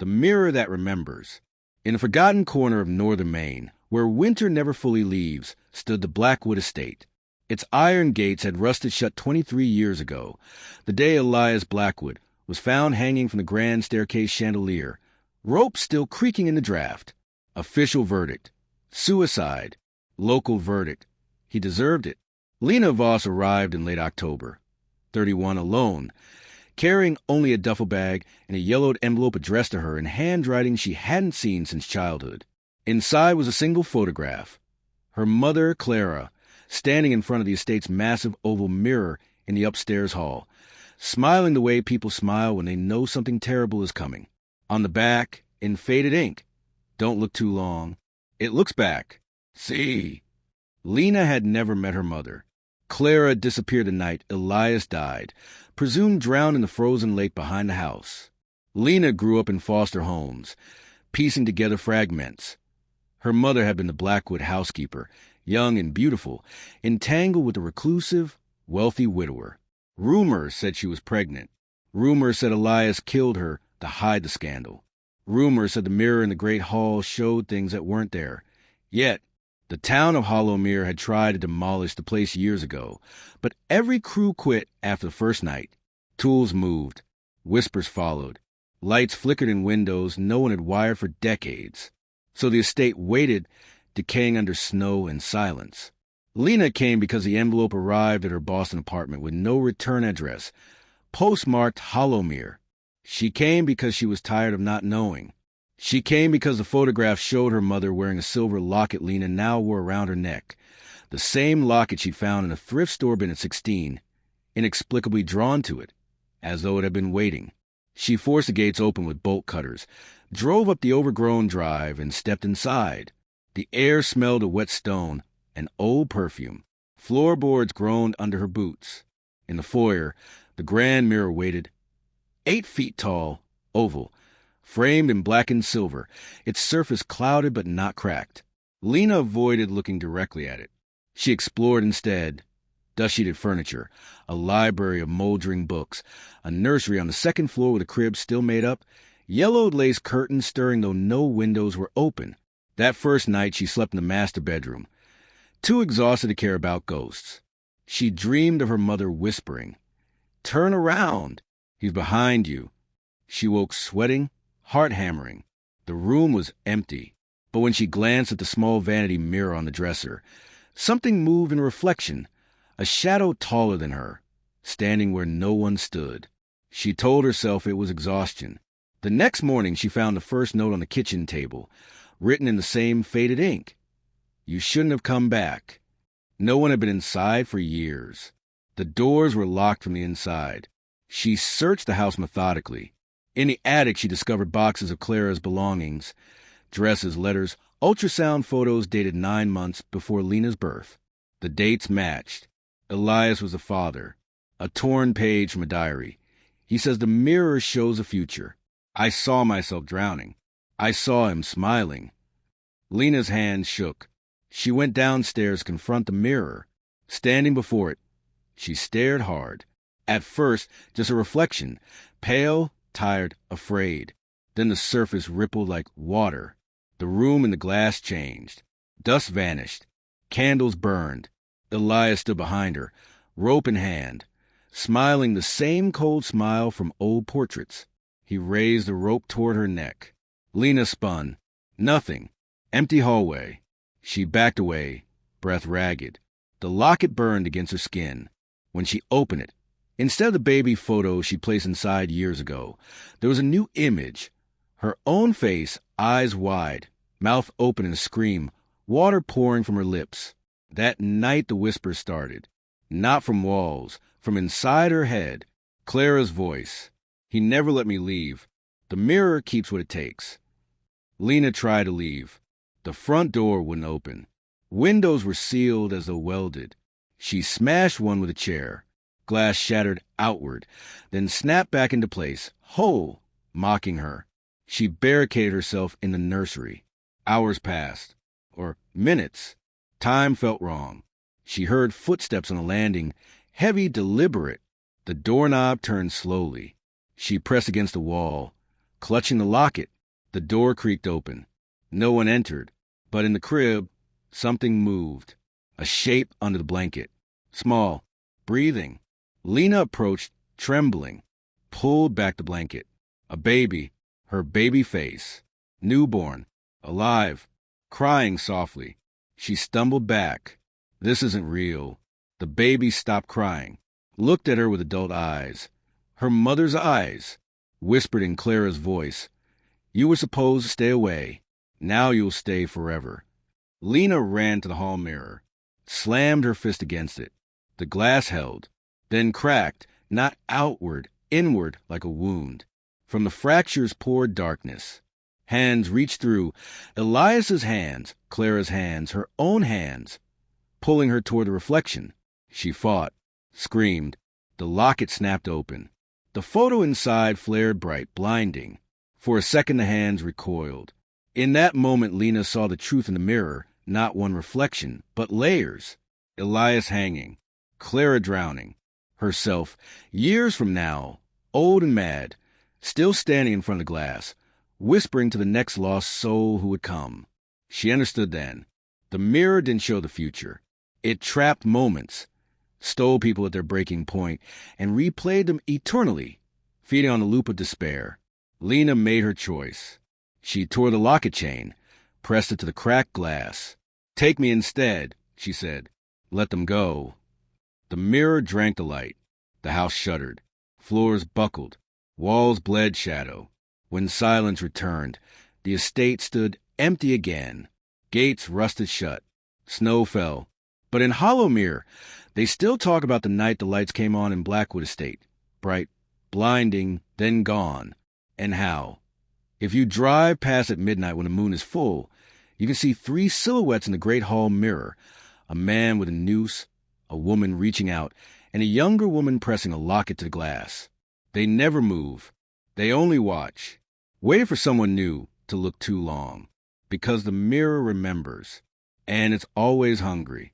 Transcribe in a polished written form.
The mirror that remembers. In a forgotten corner of northern Maine, where winter never fully leaves, stood the Blackwood Estate. Its iron gates had rusted shut 23 years ago, the day Elias Blackwood was found hanging from the grand staircase chandelier, rope still creaking in the draft. Official verdict. Suicide. Local verdict. He deserved it. Lena Voss arrived in late October, 31, alone, carrying only a duffel bag and a yellowed envelope addressed to her in handwriting she hadn't seen since childhood. Inside was a single photograph. Her mother, Clara, standing in front of the estate's massive oval mirror in the upstairs hall, smiling the way people smile when they know something terrible is coming. On the back, in faded ink, "Don't look too long." It looks back. See. Lena had never met her mother. Clara disappeared the night Elias died, presumed drowned in the frozen lake behind the house. Lena grew up in foster homes, piecing together fragments. Her mother had been the Blackwood housekeeper, young and beautiful, entangled with a reclusive, wealthy widower. Rumor said she was pregnant. Rumor said Elias killed her to hide the scandal. Rumor said the mirror in the great hall showed things that weren't there. Yet, the town of Hollowmere had tried to demolish the place years ago, but every crew quit after the first night. Tools moved. Whispers followed. Lights flickered in windows no one had wired for decades. So the estate waited, decaying under snow and silence. Lena came because the envelope arrived at her Boston apartment with no return address, postmarked Hollowmere. She came because she was tired of not knowing. She came because the photograph showed her mother wearing a silver locket Lena now wore around her neck, the same locket she'd found in a thrift store bin at 16, inexplicably drawn to it, as though it had been waiting. She forced the gates open with bolt cutters, drove up the overgrown drive, and stepped inside. The air smelled of wet stone and old perfume. Floorboards groaned under her boots. In the foyer, the grand mirror waited, 8 feet tall, oval, framed in blackened silver, its surface clouded but not cracked. Lena avoided looking directly at it. She explored instead dust-sheeted furniture, a library of moldering books, a nursery on the second floor with a crib still made up, yellowed lace curtains stirring though no windows were open. That first night she slept in the master bedroom, too exhausted to care about ghosts. She dreamed of her mother whispering, "Turn around. He's behind you." She woke sweating, heart-hammering. The room was empty, but when she glanced at the small vanity mirror on the dresser, something moved in reflection, a shadow taller than her, standing where no one stood. She told herself it was exhaustion. The next morning she found the first note on the kitchen table, written in the same faded ink. "You shouldn't have come back." No one had been inside for years. The doors were locked from the inside. She searched the house methodically. In the attic, she discovered boxes of Clara's belongings, dresses, letters, ultrasound photos dated 9 months before Lena's birth. The dates matched. Elias was the father. A torn page from a diary. He says the mirror shows the future. I saw myself drowning. I saw him smiling. Lena's hand shook. She went downstairs to confront the mirror. Standing before it, she stared hard. At first, just a reflection, pale, tired, afraid. Then the surface rippled like water. The room and the glass changed. Dust vanished. Candles burned. Elias stood behind her, rope in hand, smiling the same cold smile from old portraits. He raised the rope toward her neck. Lena spun. Nothing. Empty hallway. She backed away, breath ragged. The locket burned against her skin. When she opened it, instead of the baby photo she placed inside years ago, there was a new image. Her own face, eyes wide, mouth open in a scream, water pouring from her lips. That night the whispers started. Not from walls, from inside her head. Clara's voice. "He never let me leave. The mirror keeps what it takes." Lena tried to leave. The front door wouldn't open. Windows were sealed as though welded. She smashed one with a chair. Glass shattered outward, then snapped back into place, whole, mocking her. She barricaded herself in the nursery. Hours passed. Or minutes. Time felt wrong. She heard footsteps on the landing, heavy, deliberate. The doorknob turned slowly. She pressed against the wall, clutching the locket. The door creaked open. No one entered, but in the crib, something moved. A shape under the blanket. Small, breathing. Lena approached, trembling, pulled back the blanket. A baby, her baby face. Newborn, alive, crying softly. She stumbled back. This isn't real. The baby stopped crying, looked at her with adult eyes. Her mother's eyes, whispered in Clara's voice, "You were supposed to stay away. Now you'll stay forever." Lena ran to the hall mirror, slammed her fist against it. The glass held, then cracked, not outward, inward like a wound. From the fractures poured darkness. Hands reached through. Elias's hands, Clara's hands, her own hands, pulling her toward the reflection. She fought, screamed. The locket snapped open. The photo inside flared bright, blinding. For a second the hands recoiled. In that moment Lena saw the truth in the mirror, not one reflection, but layers. Elias hanging, Clara drowning, herself, years from now, old and mad, still standing in front of the glass, whispering to the next lost soul who would come. She understood then. The mirror didn't show the future. It trapped moments, stole people at their breaking point, and replayed them eternally, feeding on the loop of despair. Lena made her choice. She tore the locket chain, pressed it to the cracked glass. "Take me instead," she said. "Let them go." The mirror drank the light. The house shuddered. Floors buckled. Walls bled shadow. When silence returned, the estate stood empty again. Gates rusted shut. Snow fell. But in Hollowmere, they still talk about the night the lights came on in Blackwood Estate. Bright, blinding, then gone. And how, if you drive past at midnight when the moon is full, you can see 3 silhouettes in the great hall mirror. A man with a noose, a woman reaching out, and a younger woman pressing a locket to the glass. They never move. They only watch, waiting for someone new to look too long. Because the mirror remembers, and it's always hungry.